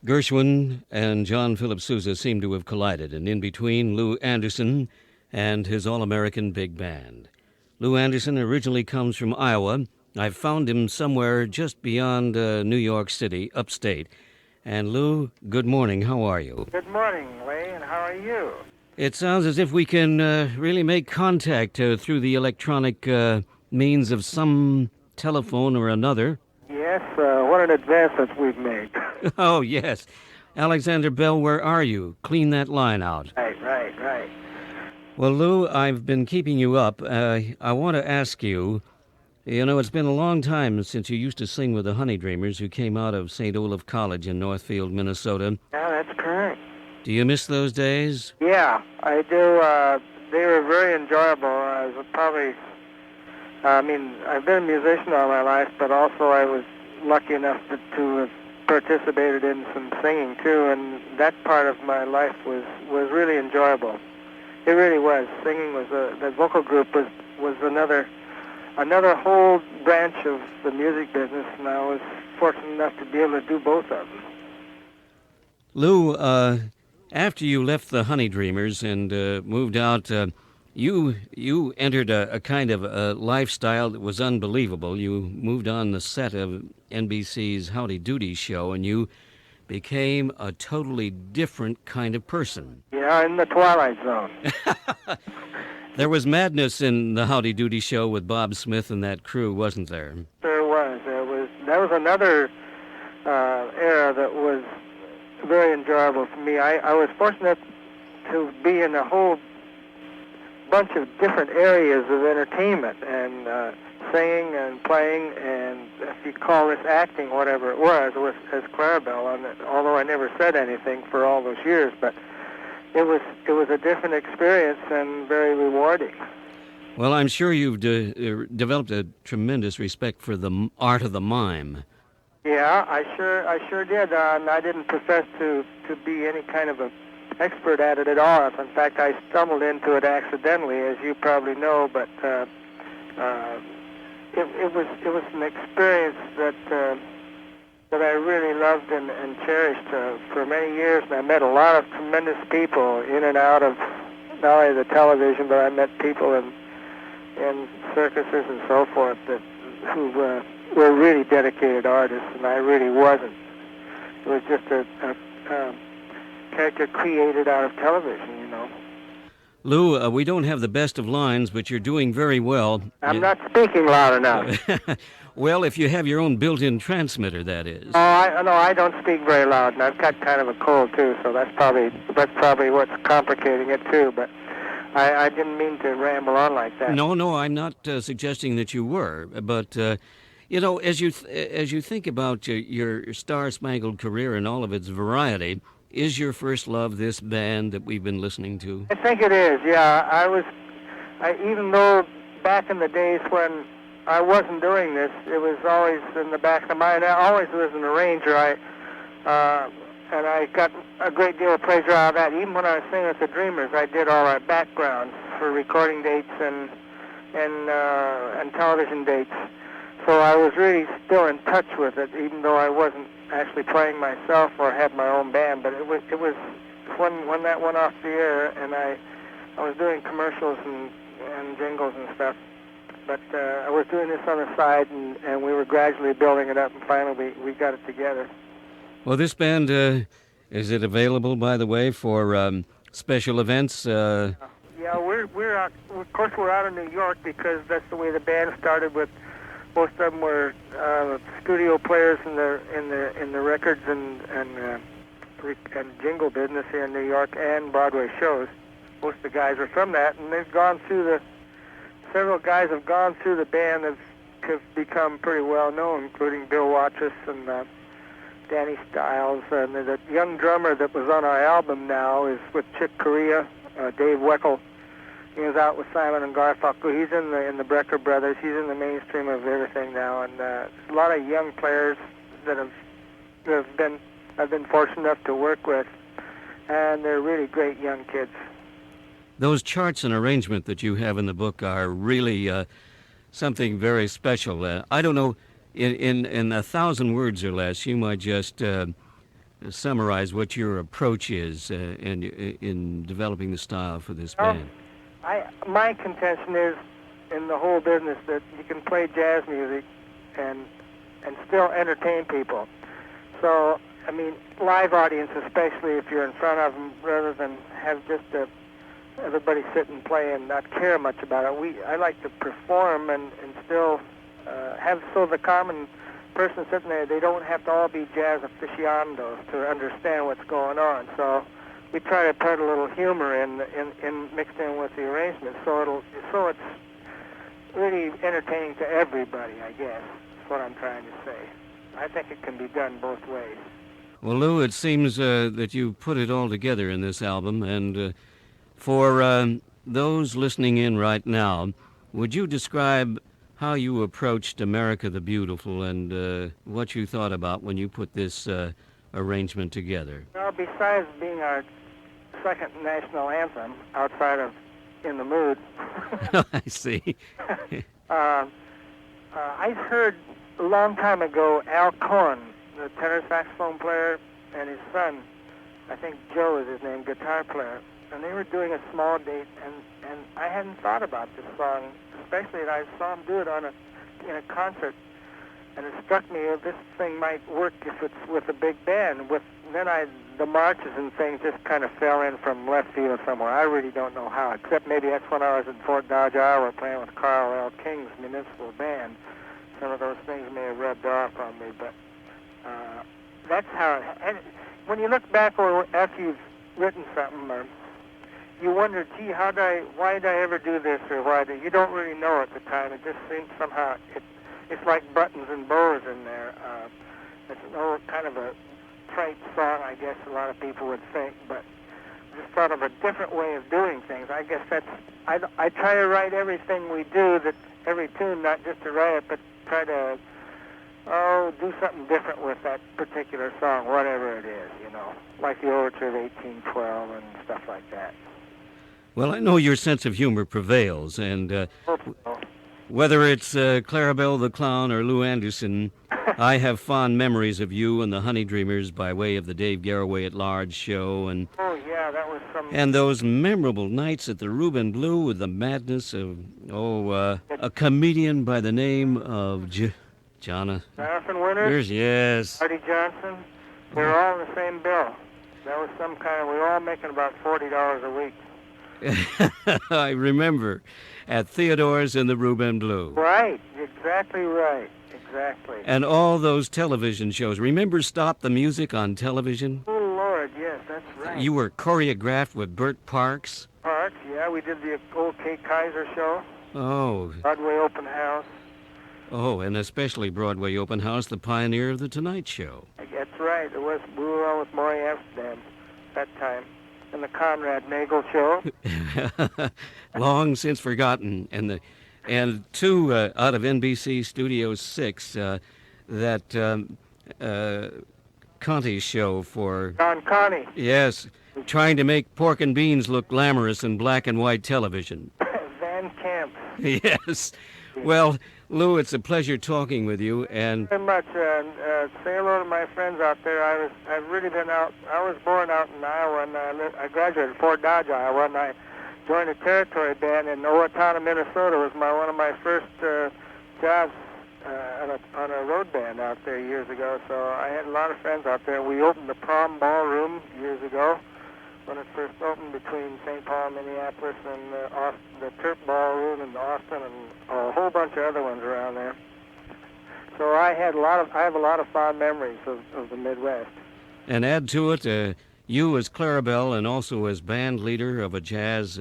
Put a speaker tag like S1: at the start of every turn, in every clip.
S1: Gershwin and John Philip Sousa seem to have collided, and in between, Lew Anderson and his All-American Big Band. Lew Anderson originally comes from Iowa. I found him somewhere just beyond New York City, upstate. And Lew, good morning. How are you?
S2: Good morning, Leigh, and how are you?
S1: It sounds as if we can really make contact through the electronic means of some telephone or another.
S2: Yes, what an advancement we've made.
S1: Oh, yes. Alexander Bell, where are you? Clean that line out.
S2: Right.
S1: Well, Lew, I've been keeping you up. I want to ask you, it's been a long time since you used to sing with the Honeydreamers, who came out of St. Olaf College in Northfield, Minnesota.
S2: Yeah, that's correct.
S1: Do you miss those days?
S2: Yeah, I do. They were very enjoyable. I've been a musician all my life, but also I was lucky enough to have participated in some singing too, and that part of my life was really enjoyable. It really was. Singing was the vocal group was another whole branch of the music business, and I was fortunate enough to be able to do both of them.
S1: Lew, after you left the Honeydreamers and moved out, you entered a kind of a lifestyle that was unbelievable. You moved on the set of NBC's Howdy Doody show, and you became a totally different kind of person.
S2: Yeah, in the Twilight Zone.
S1: There was madness in the Howdy Doody show with Bob Smith and that crew, wasn't there?
S2: There was. That was another era that was very enjoyable for me. I was fortunate to be in a whole bunch of different areas of entertainment and singing and playing, and if you call this acting, whatever it was as Clarabelle on it, although I never said anything for all those years, but it was a different experience and very rewarding.
S1: Well, I'm sure you've developed a tremendous respect for the art of the mime.
S2: Yeah, I sure did. I didn't profess to be any kind of a expert at it at all. In fact, I stumbled into it accidentally, as you probably know. But it was an experience that I really loved and cherished for many years. And I met a lot of tremendous people in and out of not only the television, but I met people in circuses and so forth who were really dedicated artists, and I really wasn't. It was just a character created out of television,
S1: Lew, we don't have the best of lines, but you're doing very well.
S2: I'm not speaking loud enough.
S1: Well, if you have your own built-in transmitter, that is.
S2: Oh, I don't speak very loud, and I've got kind of a cold too, so that's probably what's complicating it too. But I didn't mean to ramble on like that.
S1: No, I'm not suggesting that you were, but as you think about your star-spangled career and all of its variety, is your first love this band that we've been listening to?
S2: I think it is, yeah. Even though back in the days when I wasn't doing this, it was always in the back of my mind. I always was an arranger, and I got a great deal of pleasure out of that. Even when I was singing with the Dreamers, I did all our backgrounds for recording dates and television dates. So I was really still in touch with it, even though I wasn't actually playing myself or had my own band. But it was when that went off the air, and I was doing commercials and jingles and stuff. But I was doing this on the side, and we were gradually building it up, and finally we got it together.
S1: Well, this band, is it available, by the way, for special events?
S2: Yeah, we're out, of course we're out of New York because that's the way the band started. With most of them were studio players in the records and jingle business here in New York and Broadway shows. Most of the guys are from that, and they've gone through several guys have gone through the band have become pretty well known, including Bill Watrous and Danny Stiles, and the young drummer that was on our album now is with Chick Corea, Dave Weckl. He was out with Simon and Garfunkel. He's in the Brecker Brothers. He's in the mainstream of everything now, and a lot of young players that I've been fortunate enough to work with, and they're really great young kids.
S1: Those charts and arrangement that you have in the book are really something very special. I don't know, in 1,000 words or less, you might just summarize what your approach is in developing the style for this
S2: Well,
S1: band.
S2: My contention is in the whole business that you can play jazz music and still entertain people. So, I mean, live audience, especially if you're in front of them, rather than have just everybody sit and play and not care much about it. I like to perform and still have so the common person sitting there, they don't have to all be jazz aficionados to understand what's going on. So we try to put a little humor in mixed in with the arrangement, so it's really entertaining to everybody, I guess. That's what I'm trying to say. I think it can be done both ways.
S1: Well, Lew, it seems that you put it all together in this album, and for those listening in right now, would you describe how you approached America the Beautiful and what you thought about when you put this arrangement together?
S2: Well, besides being our second national anthem, outside of In the Mood,
S1: I see.
S2: I heard a long time ago Al Cohn, the tenor saxophone player, and his son, I think Joe is his name, guitar player, and they were doing a small date, and I hadn't thought about this song, especially that I saw him do it in a concert, and it struck me that this thing might work if it's with a big band. The marches and things just kind of fell in from left field somewhere. I really don't know how, except maybe that's when I was in Fort Dodge, Iowa, playing with Carl L. King's municipal band. Some of those things may have rubbed off on me, but that's how. And when you look back or after you've written something, or you wonder, gee, why did I ever do this, or you don't really know at the time. It just seems somehow it's like buttons and bows in there. It's kind of a trite song, I guess a lot of people would think, but just thought of a different way of doing things. I guess I try to write everything we do, every tune, not just to write it, but try to do something different with that particular song, whatever it is, like the Overture of 1812 and stuff like that.
S1: Well, I know your sense of humor prevails, and whether it's Clarabelle the Clown or Lew Anderson, I have fond memories of you and the Honeydreamers by way of the Dave Garroway at Large show, and
S2: that was some.
S1: And those memorable nights at the Reuben Blue with the madness of a comedian by the name of Jonathan
S2: Winters.
S1: Yes.
S2: Artie Johnson. They were all in the same bill. That was some kind of. We were all making about $40 a week.
S1: I remember at Theodore's in the Reuben Blue.
S2: Right, exactly right. Exactly.
S1: And all those television shows. Remember Stop the Music on television?
S2: Oh, Lord, yes, that's right.
S1: You were choreographed with Burt Parks?
S2: Parks, yeah. We did the old Kate Kaiser show.
S1: Oh.
S2: Broadway Open House.
S1: Oh, and especially Broadway Open House, the pioneer of The Tonight Show.
S2: That's right. We were on with Maury Amsterdam that time. And the Conrad Nagel show.
S1: Long since forgotten. And two out of NBC Studio 6, that Conti show for...
S2: Don Connie.
S1: Yes, trying to make pork and beans look glamorous in black and white television.
S2: Van Camp.
S1: Yes. Well, Lew, it's a pleasure talking with you, and...
S2: Very much. Say hello to my friends out there. I've really been out. I was born out in Iowa, and I graduated at Fort Dodge, Iowa, and I joined a territory band in Owatonna, Minnesota. Was one of my first jobs on a road band out there years ago. So I had a lot of friends out there. We opened the Prom Ballroom years ago when it first opened between St. Paul and Minneapolis, and the Turp Ballroom in Austin, and a whole bunch of other ones around there. So I have a lot of fond memories of the Midwest.
S1: And add to it, you as Clarabelle and also as band leader of a jazz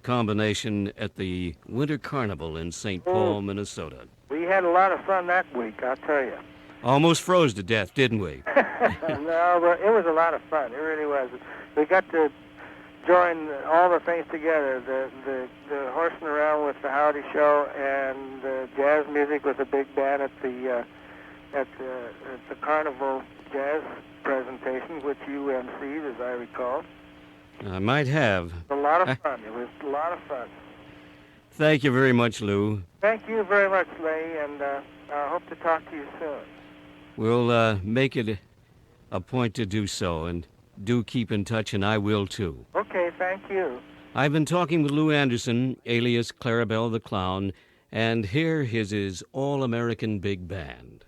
S1: combination at the Winter Carnival in St. Paul, Minnesota.
S2: We had a lot of fun that week, I'll tell you.
S1: Almost froze to death, didn't we?
S2: No, but it was a lot of fun. It really was. We got to join all the things together, the horsing around with the Howdy show and the jazz music with a big band at the Carnival Jazz presentation, which you emceed, as I recall.
S1: I might have.
S2: A lot of fun. It was a lot of fun.
S1: Thank you very much, Lew.
S2: Thank you very much, Leigh, and I hope to talk to you soon.
S1: We'll make it a point to do so, and do keep in touch, and I will too.
S2: Okay, thank you.
S1: I've been talking with Lew Anderson, alias Clarabelle the Clown, and here is his All-American Big Band.